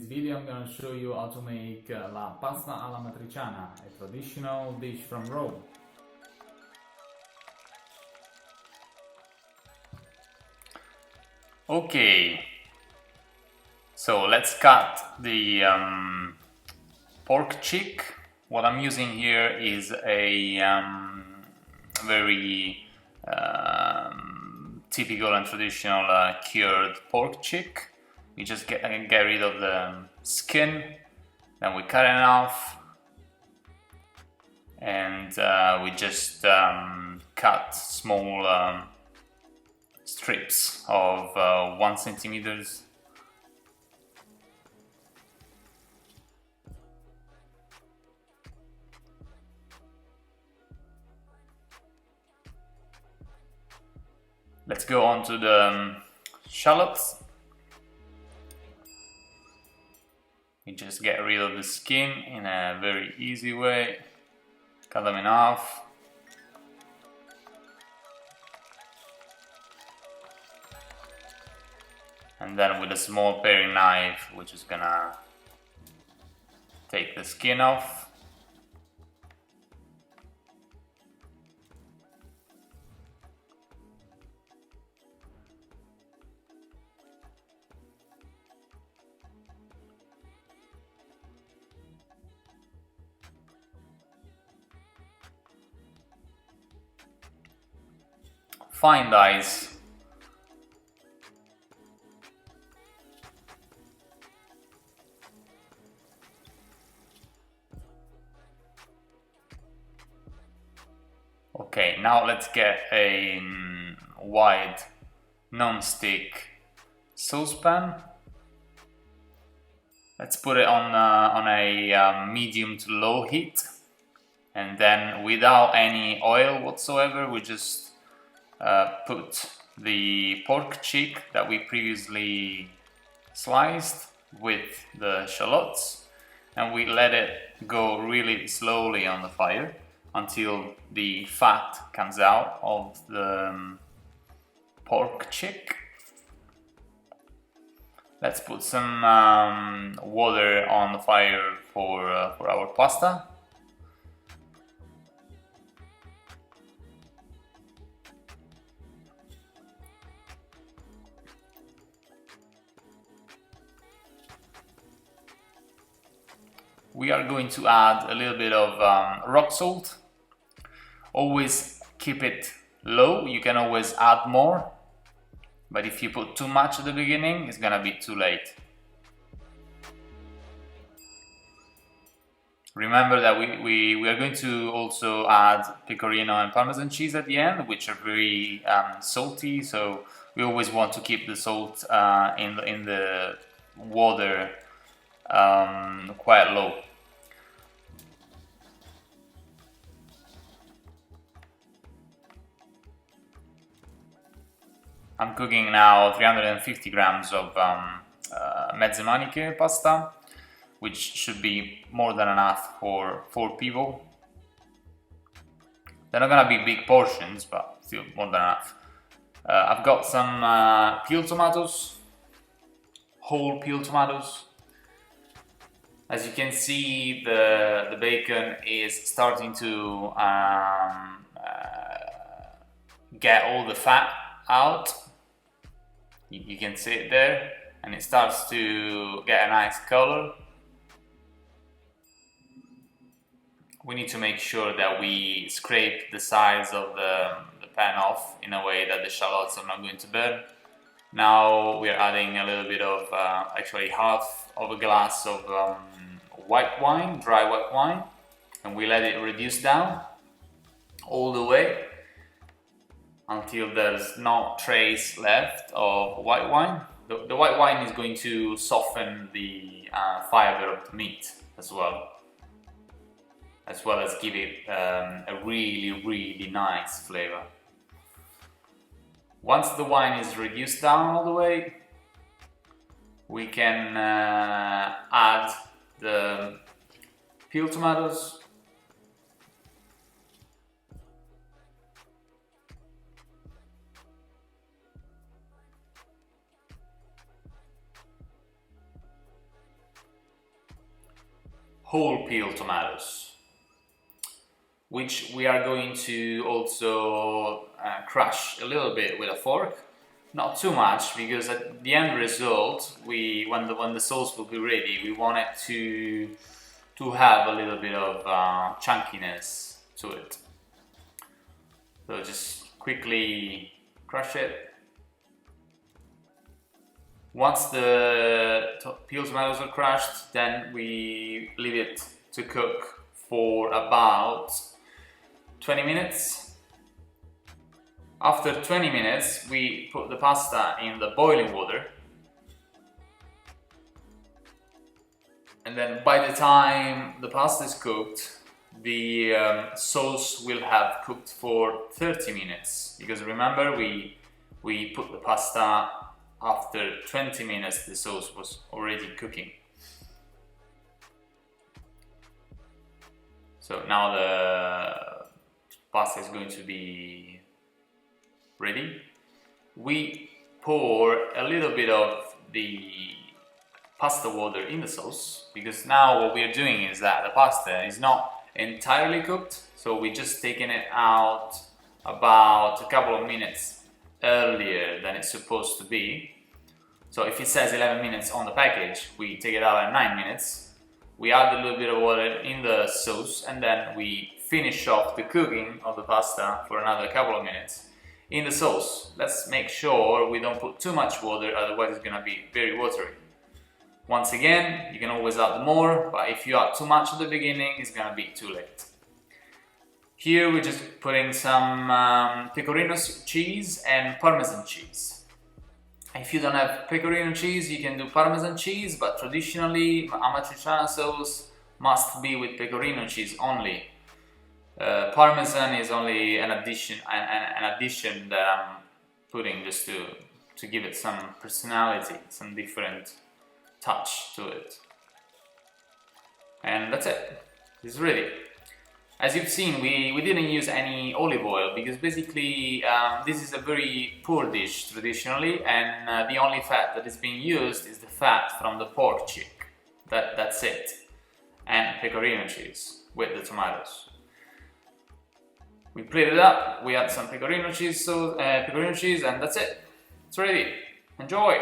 video I'm going to show you how to make la pasta alla matriciana, a traditional dish from Rome. Okay, so let's cut the pork cheek. What I'm using here is a very typical and traditional cured pork cheek. We just get rid of the skin, then we cut it off, and we just cut small strips of 1 centimeters. Let's go on to the shallots. We just get rid of the skin in a very easy way. Cut them in half. And then with a small paring knife, we're just gonna take the skin off. Fine dice. Okay, now let's get a wide non-stick saucepan. Let's put it on a medium to low heat, and then without any oil whatsoever, we just put the pork cheek that we previously sliced with the shallots, and we let it go really slowly on the fire until the fat comes out of the pork cheek. Let's put some water on the fire for our pasta. We are going to add a little bit of rock salt. Always keep it low. You can always add more, but if you put too much at the beginning, it's gonna be too late. Remember that we are going to also add pecorino and parmesan cheese at the end, which are very salty, so we always want to keep the salt in the water quite low. I'm cooking now 350 grams of mezze maniche pasta, which should be more than enough for 4 people. They're not gonna be big portions, but still more than enough. I've got some peeled tomatoes, whole peeled tomatoes. As you can see, the bacon is starting to get all the fat out. You can see it there, and it starts to get a nice color. We need to make sure that we scrape the sides of the pan off in a way that the shallots are not going to burn. Now we're adding a little bit of, actually half of a glass of white wine, dry white wine, and we let it reduce down all the way until there's no trace left of white wine. The white wine is going to soften the fiber of the meat as well as give it a really nice flavor. Once the wine is reduced down all the way, we can add the peeled tomatoes, whole peel tomatoes, which we are going to also crush a little bit with a fork. Not too much, because at the end result, when the sauce will be ready, we want it to have a little bit of chunkiness to it. So just quickly crush it. Once the peeled tomatoes are crushed, then we leave it to cook for about 20 minutes. After 20 minutes, we put the pasta in the boiling water. And then by the time the pasta is cooked, the sauce will have cooked for 30 minutes. Because remember, we put the pasta after 20 minutes, the sauce was already cooking. So now the pasta is going to be ready. We pour a little bit of the pasta water in the sauce, because now what we are doing is that the pasta is not entirely cooked, so we're just taking it out about a couple of minutes earlier than it's supposed to be. So if it says 11 minutes on the package, we take it out at 9 minutes. We add a little bit of water in the sauce, and then we finish off the cooking of the pasta for another couple of minutes in the sauce. Let's make sure we don't put too much water, otherwise it's gonna be very watery. Once again, you can always add more, but if you add too much at the beginning, it's gonna be too late. Here we're just putting some pecorino cheese and Parmesan cheese. If you don't have pecorino cheese, you can do Parmesan cheese, but traditionally Amatriciana sauce must be with pecorino cheese only. Parmesan is only an addition that I'm putting just to give it some personality, some different touch to it. And that's it. It's ready. As you've seen, we didn't use any olive oil, because basically this is a very poor dish traditionally, and the only fat that is being used is the fat from the pork cheek. That's it. And pecorino cheese with the tomatoes. We plate it up, we add some pecorino cheese, and that's it. It's ready. Enjoy!